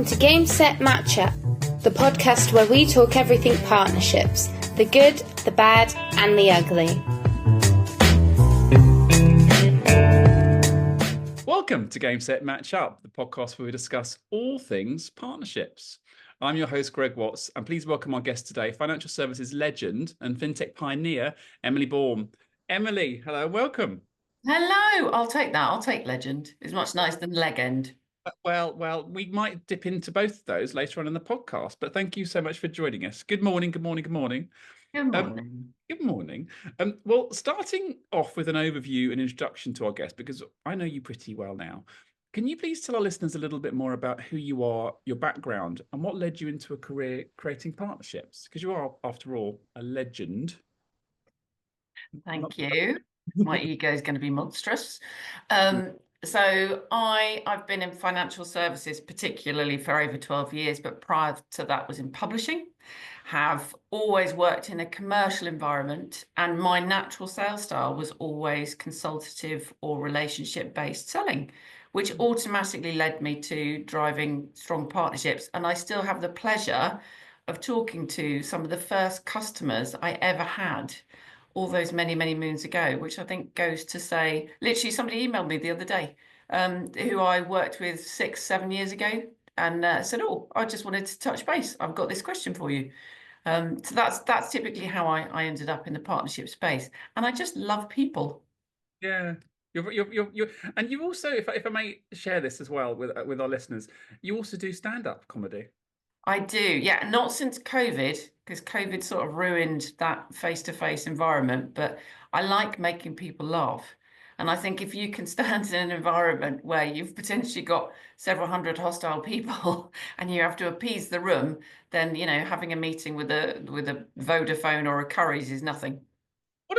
Welcome to Game Set Match Up, the podcast where we talk everything partnerships, the good, the bad, and the ugly. Welcome to Game Set Match Up, the podcast where we discuss all things partnerships. I'm your host, Greg Watts, and please welcome our guest today, financial services legend and fintech pioneer, Emily Baum. Emily, hello, welcome. Hello, I'll take that. I'll take legend. It's much nicer than legend. Well, we might dip into both of those later on in the podcast, but thank you so much for joining us. Good morning, good morning, good morning. Good morning. Good morning. Well, starting off with an overview and introduction to our guest, because I know you pretty well now. Can you please tell our listeners a little bit more about who you are, your background, and what led you into a career creating partnerships? Because you are, after all, a legend. Thank you. My ego is going to be monstrous. So I've been in financial services, particularly for over 12 years, but prior to that was in publishing. Have always worked in a commercial environment, and my natural sales style was always consultative or relationship-based selling, which automatically led me to driving strong partnerships. And I still have the pleasure of talking to some of the first customers I ever had all those many, many moons ago, which I think goes to say, literally somebody emailed me the other day who I worked with 6-7 years ago and said, oh, I just wanted to touch base. I've got this question for you. So that's typically how I ended up in the partnership space. And I just love people. Yeah. You're and you also, if I may share this as well with our listeners, you also do stand-up comedy. I do, yeah, not since COVID, because COVID sort of ruined that face-to-face environment, but I like making people laugh. And I think if you can stand in an environment where you've potentially got several hundred hostile people and you have to appease the room, then, you know, having a meeting with a Vodafone or a Currys is nothing.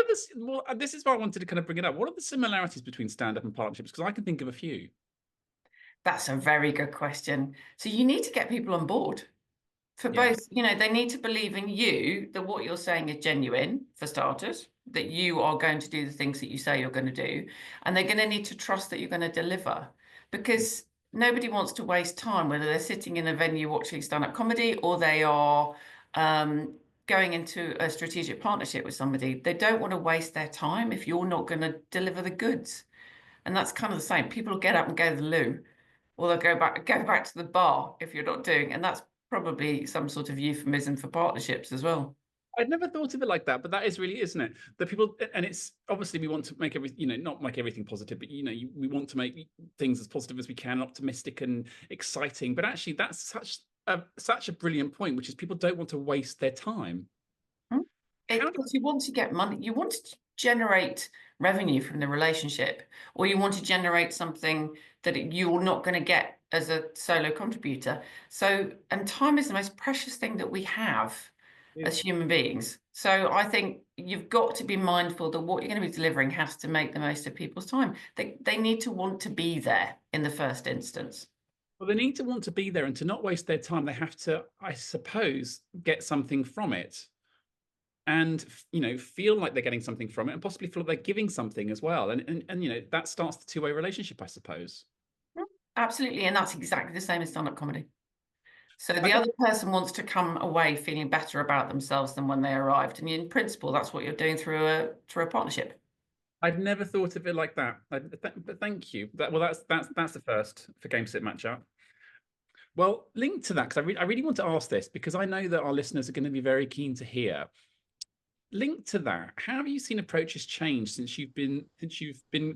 This is why I wanted to kind of bring it up. What are the similarities between stand-up and partnerships? Because I can think of a few. That's a very good question. So you need to get people on board. For both, you know, they need to believe in you, that what you're saying is genuine, for starters, that you are going to do the things that you say you're going to do. And they're going to need to trust that you're going to deliver, because nobody wants to waste time, whether they're sitting in a venue watching stand-up comedy or they are going into a strategic partnership with somebody. They don't want to waste their time if you're not going to deliver the goods. And that's kind of the same. People will get up and go to the loo, or they'll go back to the bar if you're not doing. And that's probably some sort of euphemism for partnerships as well. I'd never thought of it like that, but that is really, isn't it? The people, and it's obviously we want to make everything, you know, not make everything positive, but you know, we want to make things as positive as we can, optimistic and exciting. But actually, that's such a brilliant point, which is people don't want to waste their time. Because you want to get money, you want to generate revenue from the relationship, or you want to generate something that you're not going to get as a solo contributor. So, and time is the most precious thing that we have as human beings. So I think you've got to be mindful that what you're going to be delivering has to make the most of people's time. They need to want to be there in the first instance. Well, they need to want to be there, and to not waste their time, they have to, I suppose, get something from it. And, you know, feel like they're getting something from it, and possibly feel like they're giving something as well. And you know, that starts the two-way relationship, I suppose. Absolutely. And that's exactly the same as stand-up comedy. So the other person wants to come away feeling better about themselves than when they arrived. And in principle, that's what you're doing through a partnership. I'd never thought of it like that. But thank you. That's the first for Game Set Match Up. Well, linked to that, because I really want to ask this, because I know that our listeners are going to be very keen to hear. Linked to that, how have you seen approaches change since you've been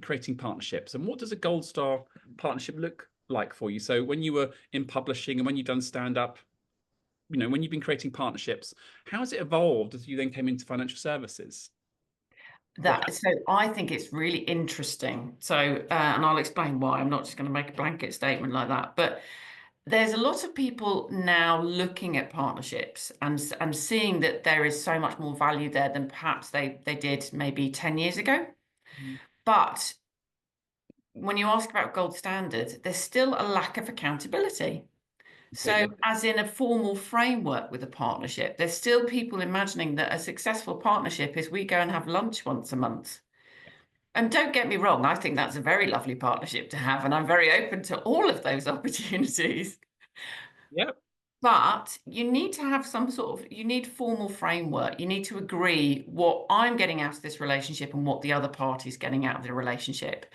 creating partnerships, and what does a Gold Star partnership look like for you? So when you were in publishing and when you've done stand-up, you know, when you've been creating partnerships, how has it evolved as you then came into financial services? So I think it's really interesting. So, and I'll explain why. I'm not just going to make a blanket statement like that, but there's a lot of people now looking at partnerships and seeing that there is so much more value there than perhaps they did maybe 10 years ago. But when you ask about gold standard, there's still a lack of accountability. So as in a formal framework with a partnership, there's still people imagining that a successful partnership is we go and have lunch once a month. And don't get me wrong, I think that's a very lovely partnership to have, and I'm very open to all of those opportunities. Yep. But you need to have you need formal framework. You need to agree what I'm getting out of this relationship and what the other party's getting out of the relationship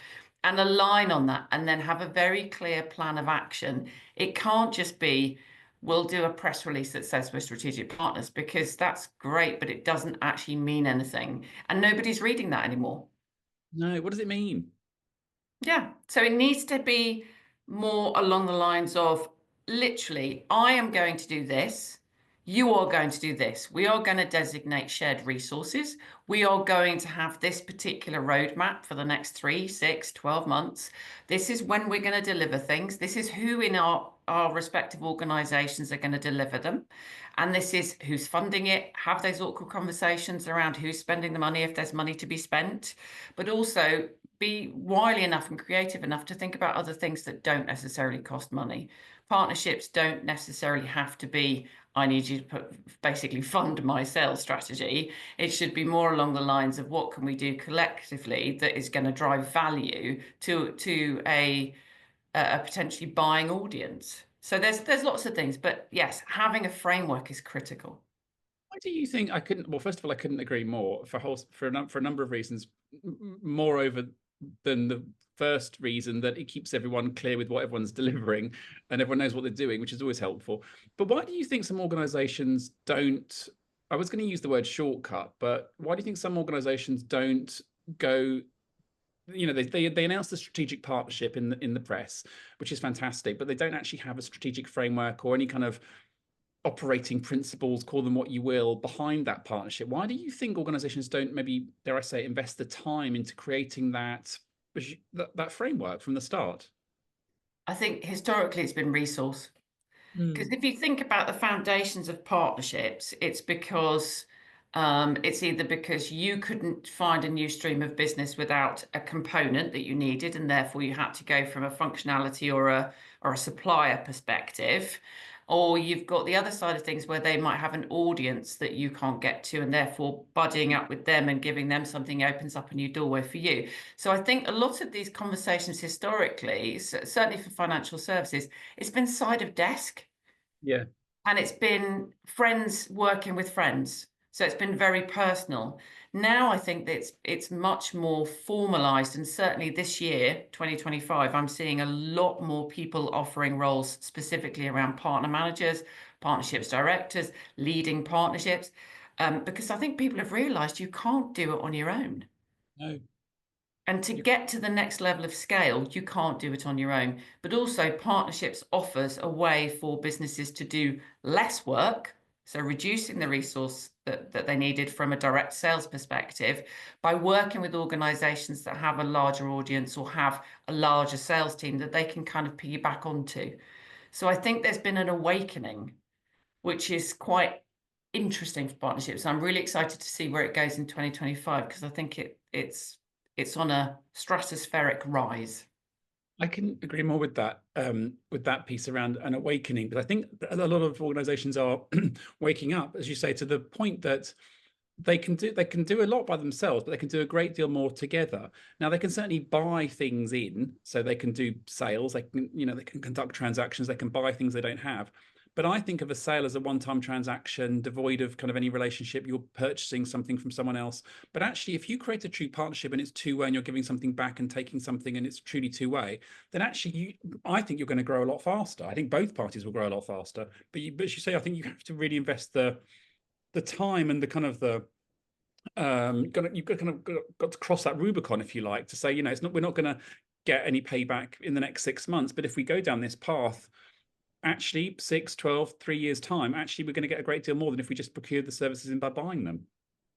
and align on that and then have a very clear plan of action. It can't just be, we'll do a press release that says we're strategic partners, because that's great, but it doesn't actually mean anything. And nobody's reading that anymore. No, what does it mean? Yeah. So it needs to be more along the lines of, literally, I am going to do this. You are going to do this. We are going to designate shared resources. We are going to have this particular roadmap for the next 3, 6, 12 months. This is when we're going to deliver things. This is who in our respective organizations are going to deliver them. And this is who's funding it. Have those awkward conversations around who's spending the money if there's money to be spent, but also be wily enough and creative enough to think about other things that don't necessarily cost money. Partnerships don't necessarily have to be, I need you to basically fund my sales strategy. It should be more along the lines of, what can we do collectively that is going to drive value to a potentially buying audience. So there's lots of things, but yes, having a framework is critical. Why do you think I couldn't? Well, first of all, I couldn't agree more for a number of reasons. Moreover than the first reason, that it keeps everyone clear with what everyone's delivering and everyone knows what they're doing, which is always helpful. But why do you think some organizations don't? I was going to use the word shortcut, but why do you think some organizations don't go? They announce the strategic partnership in the press, which is fantastic, but they don't actually have a strategic framework or any kind of operating principles, call them what you will, behind that partnership. Why do you think organizations don't, maybe, dare I say, invest the time into creating that framework from the start? I think historically it's been resource. Because if you think about the foundations of partnerships, it's either because you couldn't find a new stream of business without a component that you needed, and therefore you had to go from a functionality or a supplier perspective, or you've got the other side of things where they might have an audience that you can't get to, and therefore buddying up with them and giving them something opens up a new doorway for you. So I think a lot of these conversations historically, certainly for financial services, it's been side of desk. Yeah. And it's been friends working with friends. So it's been very personal. Now I think that it's much more formalized. And certainly this year, 2025, I'm seeing a lot more people offering roles specifically around partner managers, partnerships directors, leading partnerships, because I think people have realized you can't do it on your own. No. And to get to the next level of scale, you can't do it on your own. But also, partnerships offers a way for businesses to do less work, so reducing the resource that they needed from a direct sales perspective, by working with organizations that have a larger audience or have a larger sales team that they can kind of piggyback onto. So I think there's been an awakening, which is quite interesting for partnerships. I'm really excited to see where it goes in 2025, because I think it's on a stratospheric rise. I can agree more with that piece around an awakening, but I think a lot of organizations are waking up, as you say, to the point that they can do a lot by themselves, but they can do a great deal more together. Now, they can certainly buy things in, so they can do sales, they can conduct transactions, they can buy things they don't have. But I think of a sale as a one-time transaction, devoid of kind of any relationship. You're purchasing something from someone else. But actually, if you create a true partnership and it's two-way, and you're giving something back and taking something, and it's truly two-way, then actually, I think you're going to grow a lot faster. I think both parties will grow a lot faster. But as you say, I think you have to really invest the time and the kind of you've got to cross that Rubicon, if you like, to say, we're not going to get any payback in the next 6 months. But if we go down this path, actually 6, 12, 3 years time, actually we're going to get a great deal more than if we just procured the services in by buying them.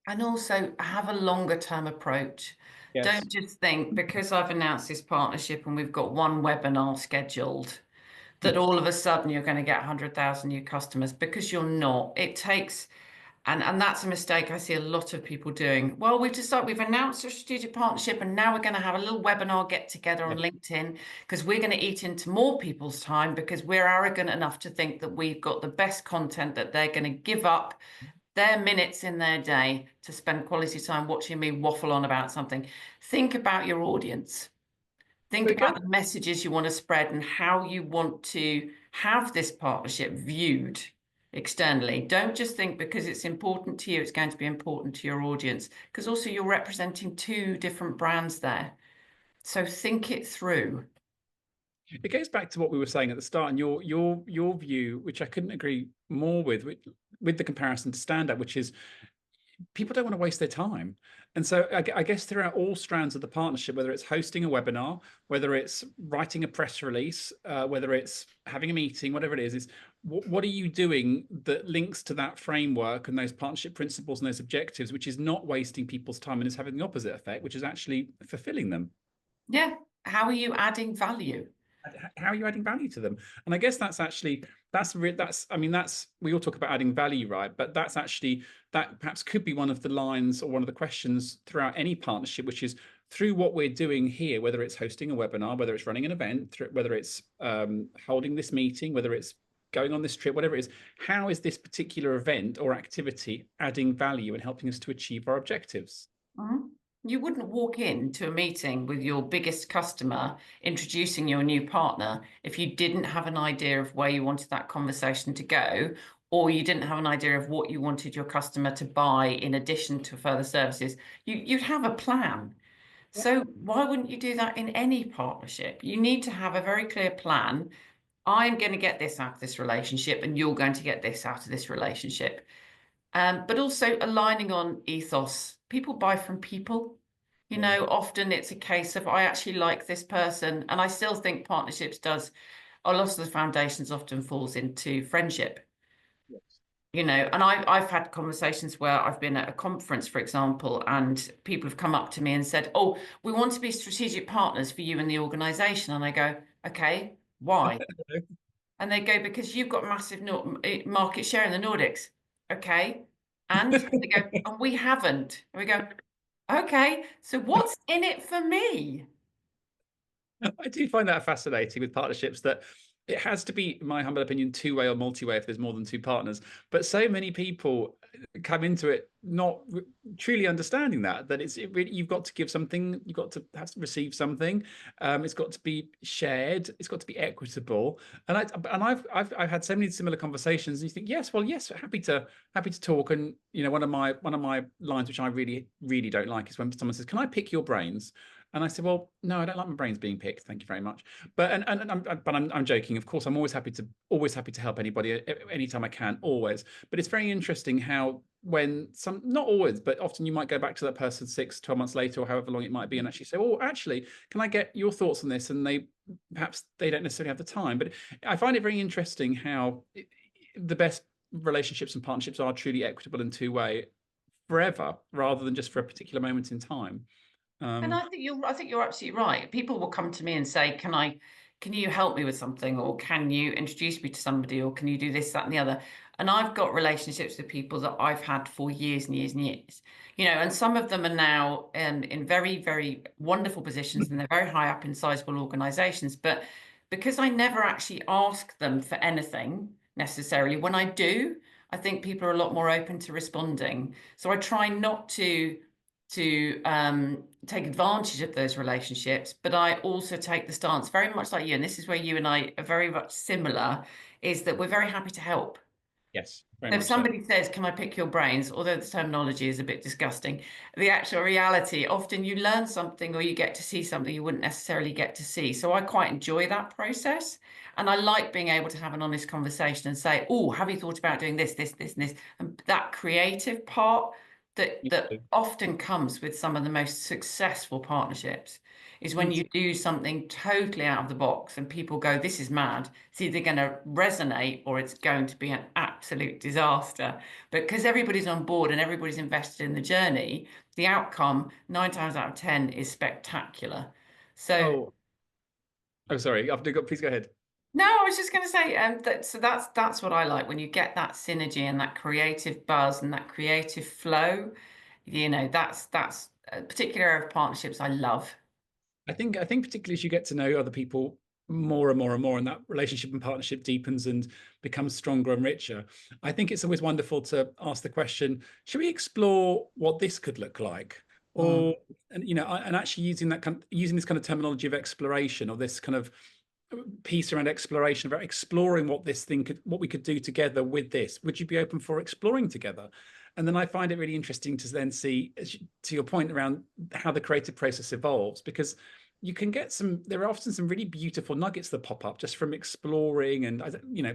And also have a longer term approach. Yes. Don't just think, because I've announced this partnership and we've got one webinar scheduled, that all of a sudden you're going to get 100,000 new customers, because you're not. It takes, and that's a mistake I see a lot of people doing. Well, we've announced a strategic partnership, and now we're going to have a little webinar get together on LinkedIn, because we're going to eat into more people's time, because we're arrogant enough to think that we've got the best content, that they're going to give up their minutes in their day to spend quality time watching me waffle on about something. Think about your audience. Think about the messages you want to spread and how you want to have this partnership viewed externally. Don't just think because it's important to you, it's going to be important to your audience, because also you're representing two different brands there. So think it through. It goes back to what we were saying at the start, and your view, which I couldn't agree more with the comparison to stand up, which is people don't want to waste their time. And so I guess throughout all strands of the partnership, whether it's hosting a webinar, whether it's writing a press release, whether it's having a meeting, whatever it is what are you doing that links to that framework and those partnership principles and those objectives, which is not wasting people's time and is having the opposite effect, which is actually fulfilling them. Yeah. How are you adding value? How are you adding value to them? And I guess that's I mean, we all talk about adding value, right? But that's actually, that perhaps could be one of the lines or one of the questions throughout any partnership, which is through what we're doing here, whether it's hosting a webinar, whether it's running an event, whether it's holding this meeting, whether it's going on this trip, whatever it is, how is this particular event or activity adding value and helping us to achieve our objectives? Mm-hmm. You wouldn't walk into a meeting with your biggest customer introducing your new partner if you didn't have an idea of where you wanted that conversation to go, or you didn't have an idea of what you wanted your customer to buy in addition to further services. You'd have a plan. So why wouldn't you do that in any partnership? You need to have a very clear plan. I'm going to get this out of this relationship, and you're going to get this out of this relationship. But also aligning on ethos. People buy from people. You know, often it's a case of I actually like this person, and I still think partnerships does a lot of the foundations often falls into friendship. Yes. You know, and I've had conversations where I've been at a conference, for example, and people have come up to me and said, "Oh, we want to be strategic partners for you and the organization." And I go, "Okay, why?" And they go, "Because you've got massive market share in the Nordics." Okay. And they go, "And we haven't." And we go, "Okay, so what's in it for me?" I do find that fascinating with partnerships, that it has to be, in my humble opinion, two-way or multi-way if there's more than two partners. But so many people come into it not truly understanding that really, you've got to give something, you've got to have to receive something. It's got to be shared. It's got to be equitable. And I've had so many similar conversations. And you think, yes, happy to talk. And you know, one of my lines which I really don't like is when someone says, "Can I pick your brains?" And I said, "Well, no, I don't like my brains being picked. Thank you very much." But I'm joking. Of course, I'm always happy to help anybody anytime I can, always. But it's very interesting how when not always, but often you might go back to that person 6-12 months later or however long it might be and actually say, "Oh, actually, can I get your thoughts on this?" And perhaps they don't necessarily have the time. But I find it very interesting how the best relationships and partnerships are truly equitable and two-way forever, rather than just for a particular moment in time. And I think you're absolutely right. People will come to me and say, can you help me with something? Or can you introduce me to somebody? Or can you do this, that, and the other? And I've got relationships with people that I've had for years and years and years. You know, and some of them are now in very, very wonderful positions, and they're very high up in sizable organizations. But because I never actually ask them for anything necessarily, when I do, I think people are a lot more open to responding. So I try not to take advantage of those relationships, but I also take the stance very much like you, and this is where you and I are very much similar, is that we're very happy to help. Yes, If somebody says, "Can I pick your brains?" although the terminology is a bit disgusting, the actual reality, often you learn something or you get to see something you wouldn't necessarily get to see. So I quite enjoy that process. And I like being able to have an honest conversation and say, "Oh, have you thought about doing this, this, this, and this?" And that creative part that often comes with some of the most successful partnerships is when you do something totally out of the box and people go, "This is mad." It's either going to resonate or it's going to be an absolute disaster. But because everybody's on board and everybody's invested in the journey, the outcome 9 times out of 10 is spectacular. So, sorry. Please go ahead. no, I was just going to say, so that's what I like, when you get that synergy and that creative buzz and that creative flow. You know, that's a particular area of partnerships I love. I think particularly as you get to know other people more and more and more, and that relationship and partnership deepens and becomes stronger and richer. I think it's always wonderful to ask the question: should we explore what this could look like? Or and actually using this kind of terminology of exploration, or this kind of piece around exploration, about exploring what we could do together with this. Would you be open for exploring together? And then I find it really interesting to then see, to your point around how the creative process evolves, because you can get there are often some really beautiful nuggets that pop up just from exploring. And,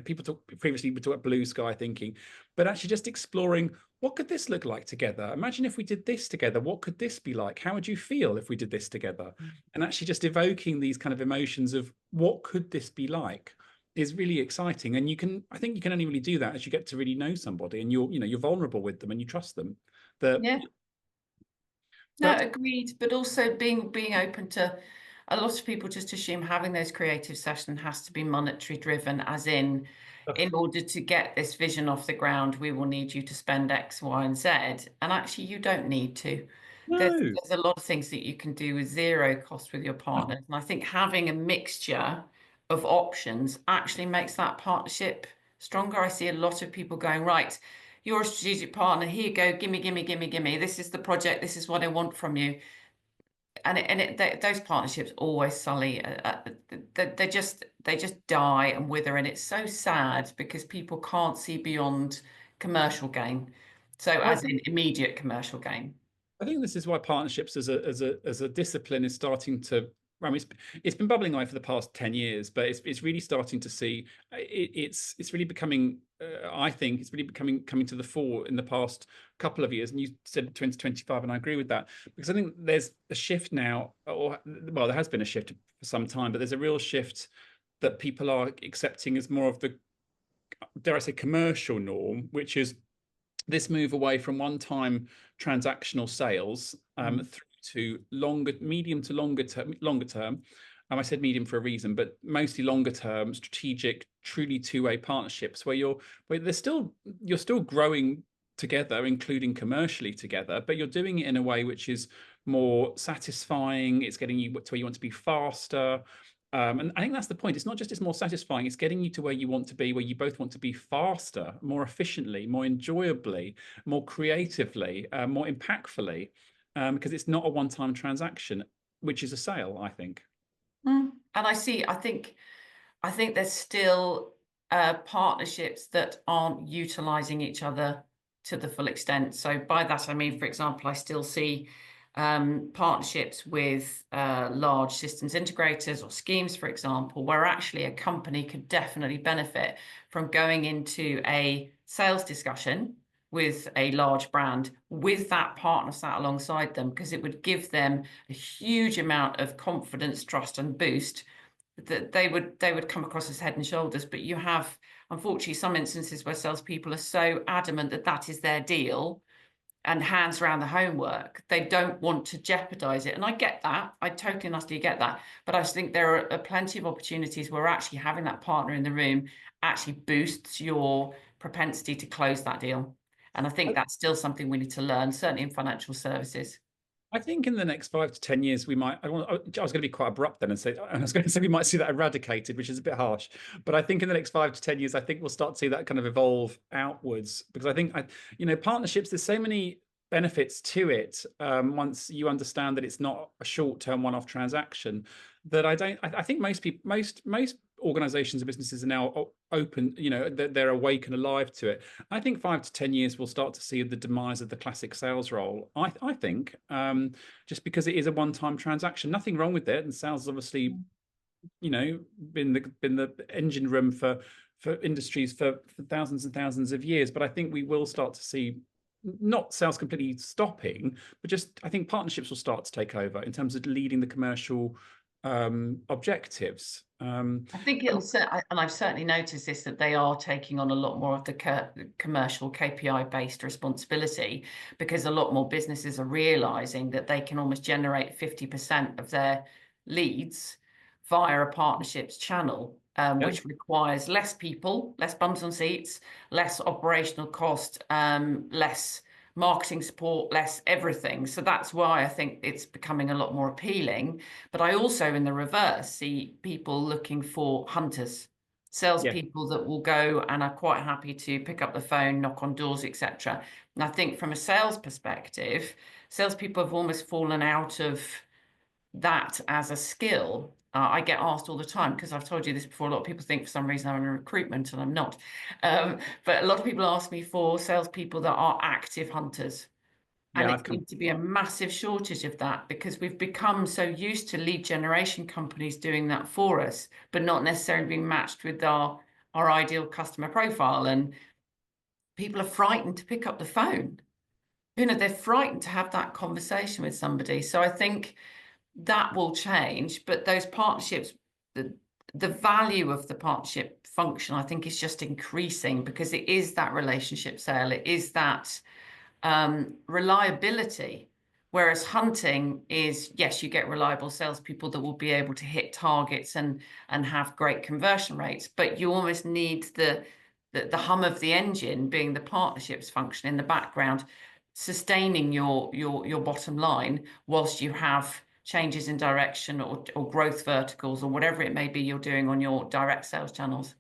people previously we talked about blue sky thinking, but actually just exploring, what could this look like together? Imagine if we did this together, what could this be like? How would you feel if we did this together? And actually just evoking these kind of emotions of what could this be like is really exciting. And I think you can only really do that as you get to really know somebody, and you're vulnerable with them and you trust them. Yeah. No, agreed. But also being open to, a lot of people just assume having those creative sessions has to be monetary driven, as in order to get this vision off the ground, we will need you to spend X, Y, and Z. And actually, you don't need to. There's a lot of things that you can do with zero cost with your partners. And I think having a mixture of options actually makes that partnership stronger. I see a lot of people going, right, you're a strategic partner, here you go, gimme, gimme, gimme, gimme. This is the project, this is what I want from you. And those partnerships always sully. They just die and wither, and it's so sad because people can't see beyond commercial gain. So, as in immediate commercial gain. I think this is why partnerships as a discipline is starting to. I mean, it's been bubbling away for the past 10 years, but it's really starting to see it's really becoming. I think it's really coming to the fore in the past couple of years. And you said 2025, and I agree with that, because I think there's a shift now, there has been a shift for some time, but there's a real shift that people are accepting as more of the, dare I say, commercial norm, which is this move away from one-time transactional sales through to medium to longer term. I said medium for a reason, but mostly longer term, strategic, truly two-way partnerships where you're still growing together, including commercially together, but you're doing it in a way which is more satisfying. It's getting you to where you want to be faster. And I think that's the point. It's not just it's more satisfying, it's getting you to where you want to be, where you both want to be faster, more efficiently, more enjoyably, more creatively, more impactfully, because it's not a one-time transaction, which is a sale, I think. And I think there's still partnerships that aren't utilizing each other to the full extent. So by that, I mean, for example, I still see partnerships with large systems integrators or schemes, for example, where actually a company could definitely benefit from going into a sales discussion with a large brand with that partner sat alongside them, because it would give them a huge amount of confidence, trust, and boost that they would come across as head and shoulders. But you have, unfortunately, some instances where salespeople are so adamant that that is their deal and hands around the homework, they don't want to jeopardize it. And I get that. I totally and utterly get that. But I think there are plenty of opportunities where actually having that partner in the room actually boosts your propensity to close that deal. And I think that's still something we need to learn, certainly in financial services. I think in the next 5 to 10 years, we might. I was going to be quite abrupt then and say, we might see that eradicated, which is a bit harsh. But I think in the next 5 to 10 years, I think we'll start to see that kind of evolve outwards, because I think, partnerships, there's so many benefits to it once you understand that it's not a short-term one-off transaction, that I think most organizations and businesses are now open, they're awake and alive to it. I think 5 to 10 years we'll start to see the demise of the classic sales role. I think just because it is a one-time transaction, nothing wrong with it, and sales obviously been the engine room for industries for thousands and thousands of years. But I think we will start to see not sales completely stopping, but just I think partnerships will start to take over in terms of leading the commercial objectives. I think it'll, and I've certainly noticed this, that they are taking on a lot more of the commercial KPI-based responsibility, because a lot more businesses are realizing that they can almost generate 50% of their leads via a partnerships channel, which requires less people, less bums on seats, less operational cost, less marketing support, less everything. So that's why I think it's becoming a lot more appealing. But I also, in the reverse, see people looking for hunters, salespeople that will go and are quite happy to pick up the phone, knock on doors, etc. And I think from a sales perspective, salespeople have almost fallen out of that as a skill. I get asked all the time, because I've told you this before, a lot of people think for some reason I'm in recruitment and I'm not. But a lot of people ask me for salespeople that are active hunters. And Yeah, it seems to be a massive shortage of that, because we've become so used to lead generation companies doing that for us, but not necessarily being matched with our ideal customer profile. And people are frightened to pick up the phone. They're frightened to have that conversation with somebody. So I think that will change, but those partnerships, the value of the partnership function, I think, is just increasing, because it is that relationship sale. It is that reliability. Whereas hunting is, yes, you get reliable salespeople that will be able to hit targets and have great conversion rates, but you almost need the hum of the engine being the partnerships function in the background, sustaining your bottom line whilst you have changes in direction or growth verticals or whatever it may be you're doing on your direct sales channels.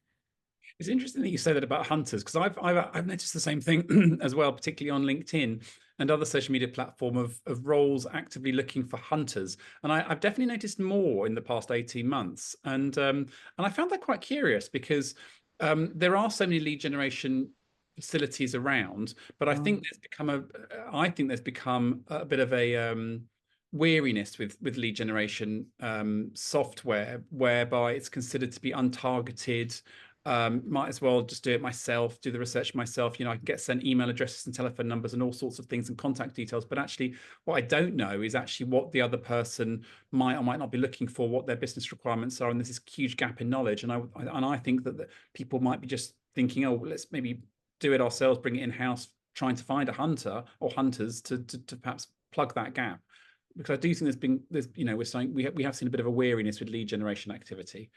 It's interesting that you say that about hunters, because I've noticed the same thing as well, particularly on LinkedIn and other social media platform of roles actively looking for hunters. And I've definitely noticed more in the past 18 months. And I found that quite curious, because there are so many lead generation facilities around, but I think there's become a bit of a weariness with lead generation software, whereby it's considered to be untargeted. Might as well just do it myself, do the research myself. I can get sent email addresses and telephone numbers and all sorts of things and contact details. But actually, what I don't know is actually what the other person might or might not be looking for, what their business requirements are. And there's this huge gap in knowledge. And I think that people might be just thinking, oh, let's maybe do it ourselves, bring it in-house, trying to find a hunter or hunters to perhaps plug that gap. Because I do think we have seen a bit of a weariness with lead generation activity.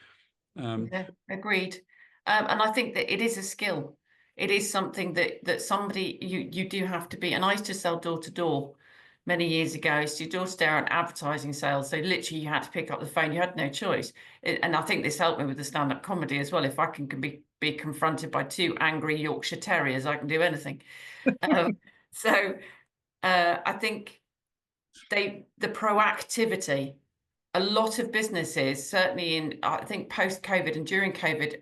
Yeah, agreed. And I think that it is a skill. It is something that somebody you do have to be. And I used to sell door to door many years ago. I used to do door to door and advertising sales. So literally, you had to pick up the phone. You had no choice. And I think this helped me with the stand-up comedy as well. If I can be confronted by two angry Yorkshire Terriers, I can do anything. So I think the proactivity. A lot of businesses, certainly in, I think, post-COVID and during COVID,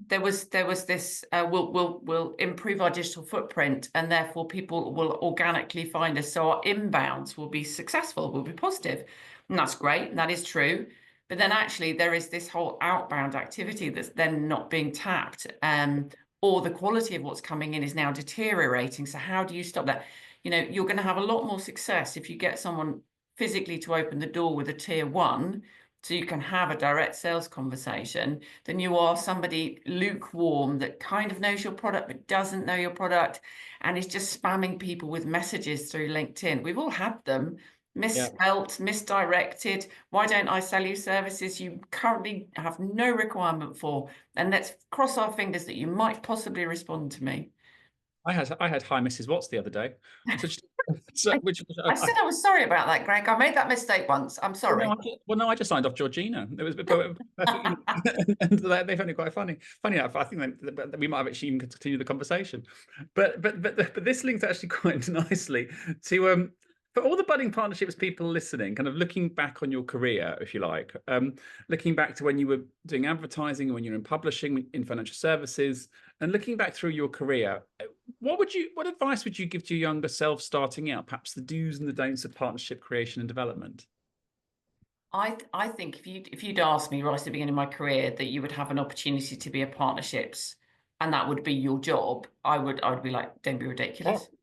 there was this we'll improve our digital footprint, and therefore people will organically find us. So our inbounds will be successful, will be positive, and that's great, and that is true. But then actually there is this whole outbound activity that's then not being tapped, or the quality of what's coming in is now deteriorating. So how do you stop that? You're going to have a lot more success if you get someone physically to open the door with a tier one, so you can have a direct sales conversation, than you are somebody lukewarm that kind of knows your product but doesn't know your product and is just spamming people with messages through LinkedIn. We've all had them. Misspelt, misdirected. Why don't I sell you services you currently have no requirement for? And let's cross our fingers that you might possibly respond to me. I had hi Mrs. Watts the other day. I said I was sorry about that, Greg. I made that mistake once. I'm sorry. No, I just signed off Georgina. It was and they found it quite funny. Funny enough, I think that we might have actually even continued the conversation. But this links actually quite nicely to for all the budding partnerships people listening, kind of looking back on your career, if you like, looking back to when you were doing advertising, when you were in publishing, in financial services, and looking back through your career, what advice would you give to your younger self starting out? Perhaps the do's and the don'ts of partnership creation and development. I think if you'd asked me right at the beginning of my career that you would have an opportunity to be a partnerships and that would be your job, I would be like, don't be ridiculous. Oh.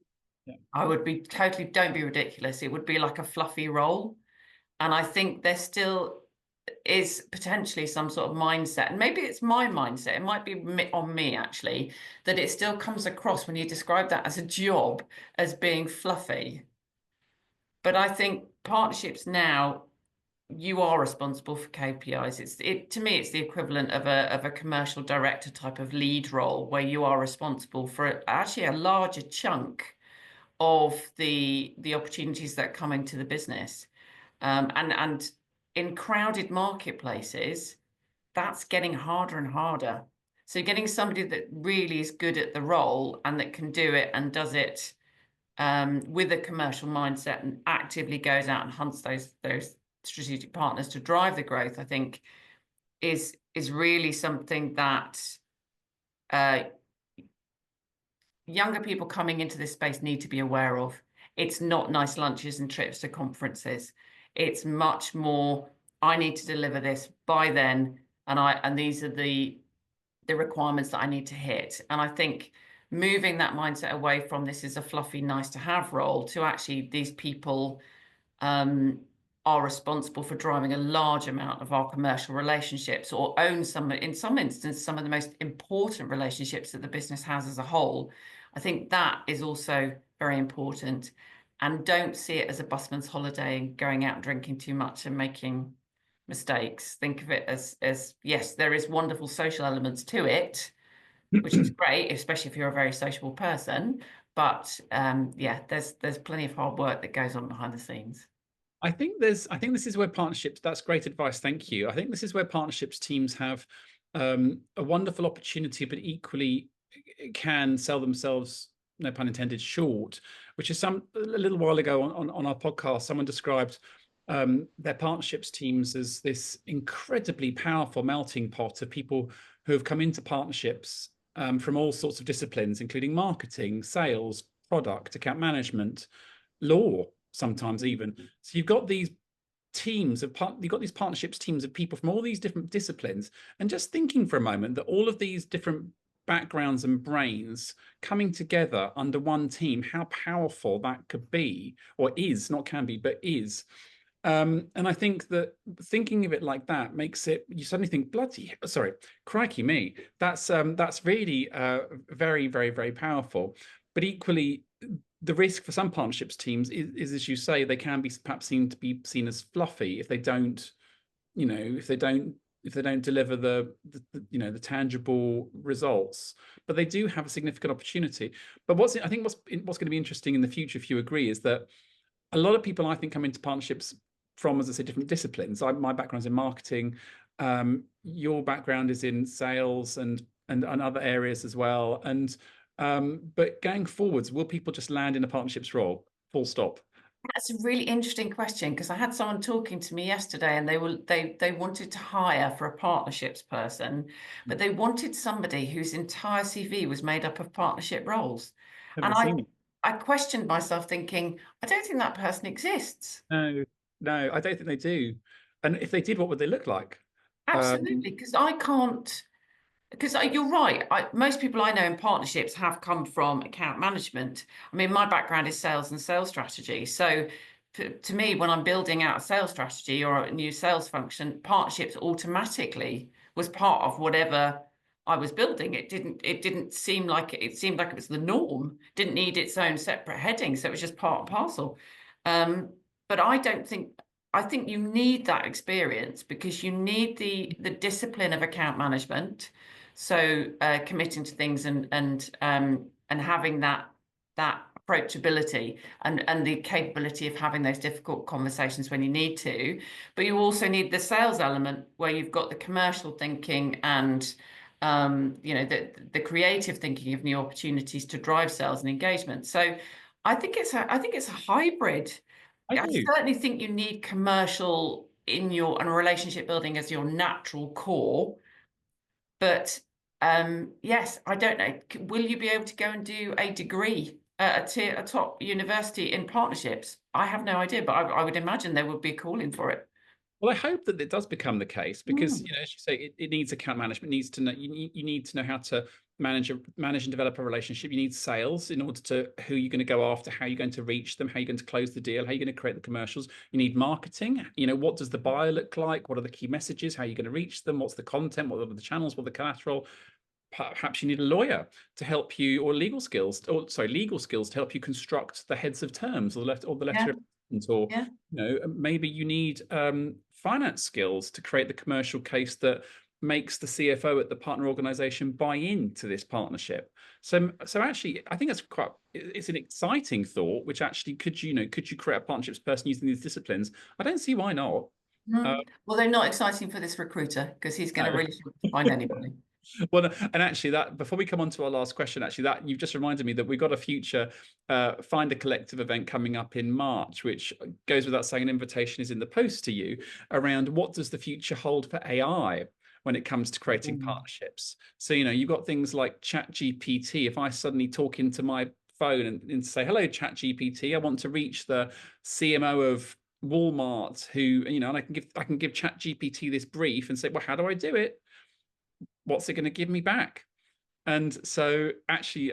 Yeah. I would be totally, don't be ridiculous. It would be like a fluffy role. And I think there still is potentially some sort of mindset, and maybe it's my mindset, it might be on me actually, that it still comes across when you describe that as a job as being fluffy. But I think partnerships now, you are responsible for KPIs. To me, it's the equivalent of a commercial director type of lead role, where you are responsible for actually a larger chunk of the opportunities that come into the business. And in crowded marketplaces, that's getting harder and harder. So getting somebody that really is good at the role and that can do it and does it with a commercial mindset and actively goes out and hunts those strategic partners to drive the growth, I think is really something that younger people coming into this space need to be aware of. It's not nice lunches and trips to conferences. It's much more, I need to deliver this by then, and these are the requirements that I need to hit. And I think moving that mindset away from this is a fluffy, nice to have role to actually these people are responsible for driving a large amount of our commercial relationships, or own some, in some instances, some of the most important relationships that the business has as a whole. I think that is also very important. And don't see it as a busman's holiday and going out and drinking too much and making mistakes. Think of it as yes, there is wonderful social elements to it, which is great, especially if you're a very sociable person. But yeah, there's plenty of hard work that goes on behind the scenes. I think this is where partnerships, that's great advice, thank you. I think this is where partnerships teams have a wonderful opportunity, but equally can sell themselves, no pun intended, short, which is a little while ago on our podcast, someone described their partnerships teams as this incredibly powerful melting pot of people who have come into partnerships from all sorts of disciplines, including marketing, sales, product, account management, law, sometimes even. So you've got these teams of you've got these partnerships teams of people from all these different disciplines, and just thinking for a moment that all of these different backgrounds and brains coming together under one team, how powerful that could be, or is, not can be, but is. And I think that thinking of it like that makes it, you suddenly think, crikey me, that's really very, very, very powerful. But equally, the risk for some partnerships teams is, as you say, they can be perhaps seen as fluffy if they don't, if they don't deliver the tangible results. But they do have a significant opportunity. But what's going to be interesting in the future, if you agree, is that a lot of people, I think, come into partnerships from, as I say, different disciplines. My background's in marketing. Your background is in sales and other areas as well. And but going forwards, will people just land in a partnerships role, full stop? That's a really interesting question, because I had someone talking to me yesterday, and they wanted to hire for a partnerships person, but they wanted somebody whose entire CV was made up of partnership roles. Haven't seen it. I questioned myself, thinking, I don't think that person exists. No, I don't think they do. And if they did, what would they look like? Absolutely, because I can't. Because you're right. Most people I know in partnerships have come from account management. I mean, my background is sales and sales strategy. So to me, when I'm building out a sales strategy or a new sales function, partnerships automatically was part of whatever I was building. It didn't seem like it seemed like it was the norm. Didn't need its own separate heading. So it was just part and parcel. But I think you need that experience, because you need the discipline of account management. So committing to things and having that approachability and the capability of having those difficult conversations when you need to. But you also need the sales element, where you've got the commercial thinking and the creative thinking of new opportunities to drive sales and engagement. So I think it's a hybrid. I certainly think you need commercial in and relationship building as your natural core. But yes, I don't know. Will you be able to go and do a degree at a top university in partnerships? I have no idea, but I would imagine there would be a calling for it. Well, I hope that it does become the case, because as you say, it needs account management. Needs to know you need to know how to manage and develop a relationship. You need sales in order to who you're going to go after, how you're going to reach them, how you're going to close the deal, how you're going to create the commercials. You need marketing. What does the buyer look like? What are the key messages? How are you going to reach them? What's the content? What are the channels? What are the collateral? Perhaps you need a lawyer to help you, or legal skills to help you construct the heads of terms, or the letter of intent, or maybe you need finance skills to create the commercial case that makes the CFO at the partner organization buy into this partnership. So actually, I think it's an exciting thought, which actually could you create a partnerships person using these disciplines? I don't see why not. Well, they're not exciting for this recruiter, because he's going to really find anybody. Well, and actually, that before we come on to our last question, actually, that you've just reminded me that we've got a future Find a Collective event coming up in March, which goes without saying, an invitation is in the post to you around what does the future hold for AI when it comes to creating partnerships. So, you've got things like ChatGPT. If I suddenly talk into my phone and say, hello, ChatGPT, I want to reach the CMO of Walmart, who, and I can give ChatGPT this brief and say, well, how do I do it? What's it going to give me back? And so actually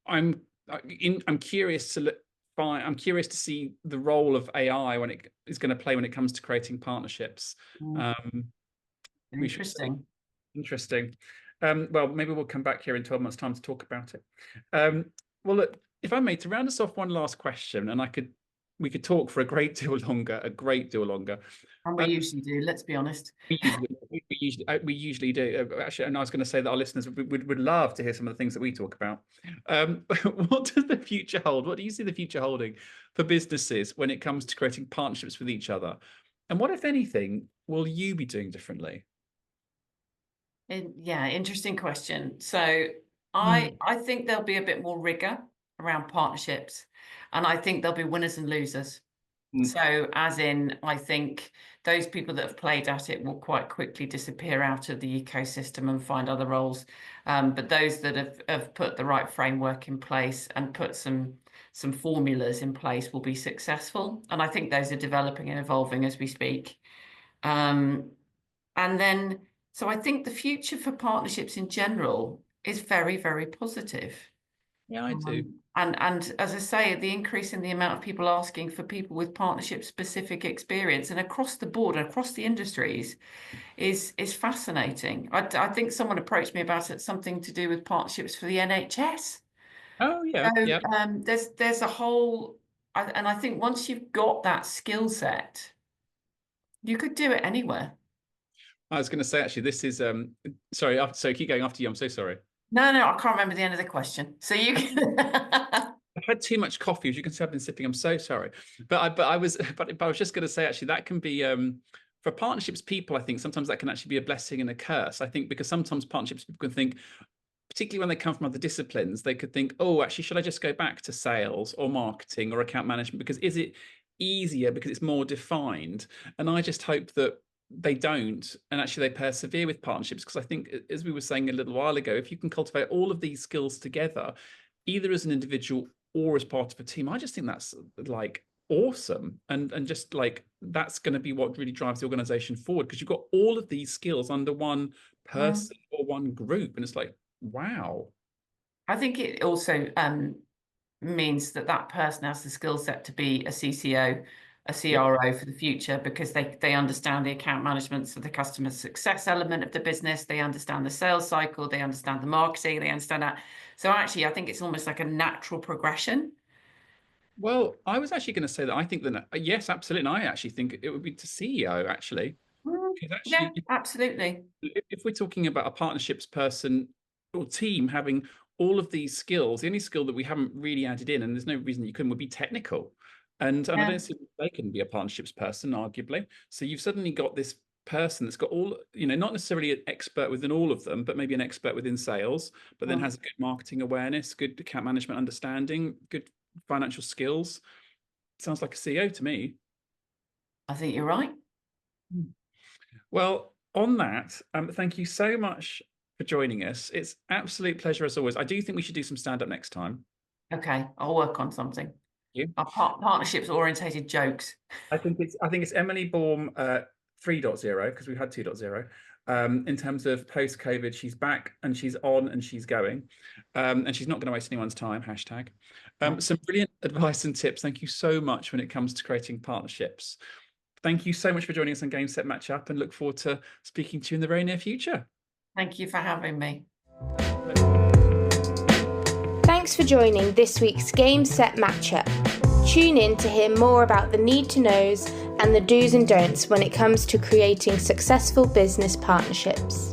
I'm curious to I'm curious to see the role of AI when it is going to play when it comes to creating partnerships. Interesting. Interesting. Well, maybe we'll come back here in 12 months' time to talk about it. Well, look, if I may, to round us off, one last question, and we could talk for a great deal longer. And we usually do, let's be honest. We usually do. Actually, and I was going to say that our listeners would love to hear some of the things that we talk about. What does the future hold? What do you see the future holding for businesses when it comes to creating partnerships with each other? And what, if anything, will you be doing differently? Yeah, interesting question. So I think there'll be a bit more rigor around partnerships, and I think there'll be winners and losers. So as in, I think those people that have played at it will quite quickly disappear out of the ecosystem and find other roles. But those that have put the right framework in place and put some formulas in place will be successful. And I think those are developing and evolving as we speak. And then, so I think the future for partnerships in general is very, very positive. Yeah, I do. And as I say, the increase in the amount of people asking for people with partnership specific experience and across the board, across the industries, is fascinating. I think someone approached me about it, something to do with partnerships for the NHS. Oh yeah, So yeah. There's a whole, and I think once you've got that skill set, you could do it anywhere. I was going to say, actually, this is sorry. So keep going after you. I'm so sorry. No, I can't remember the end of the question. So you can. I've had too much coffee, as you can see. I've been sipping. I'm so sorry, but I was just going to say, actually, that can be for partnerships people. I think sometimes that can actually be a blessing and a curse. I think because sometimes partnerships people can think, particularly when they come from other disciplines, they could think, oh, actually, should I just go back to sales or marketing or account management? Because is it easier because it's more defined? And I just hope that they don't, and actually they persevere with partnerships, because I think, as we were saying a little while ago, if you can cultivate all of these skills together, either as an individual or as part of a team, I just think that's like awesome, and just like that's going to be what really drives the organization forward, because you've got all of these skills under one person or one group, and it's like, wow. I think it also means that person has the skill set to be a CCO, a CRO for the future, because they understand the account management, so the customer success element of the business, they understand the sales cycle, they understand the marketing, they understand that. So actually, I think it's almost like a natural progression. Well, I was actually going to say that I think that, yes, absolutely. And I actually think it would be to CEO, actually. Yeah, absolutely. If we're talking about a partnerships person or team having all of these skills, the only skill that we haven't really added in, and there's no reason you couldn't, would be technical. And I don't see they can be a partnerships person, arguably. So you've suddenly got this person that's got all, not necessarily an expert within all of them, but maybe an expert within sales, but then has a good marketing awareness, good account management understanding, good financial skills. Sounds like a CEO to me. I think you're right. Well, on that, thank you so much for joining us. It's absolute pleasure as always. I do think we should do some stand-up next time. Okay, I'll work on something. You? Our partnerships orientated jokes. I think it's Emily Baum 3.0, because we've had 2.0. In terms of post-COVID, she's back and she's on and she's going, and she's not going to waste anyone's time. Hashtag. Some brilliant advice and tips. Thank you so much when it comes to creating partnerships. Thank you so much for joining us on Game Set Match Up, and look forward to speaking to you in the very near future. Thank you for having me. Thanks for joining this week's Game Set Match Up. Tune in to hear more about the need to knows and the do's and don'ts when it comes to creating successful business partnerships.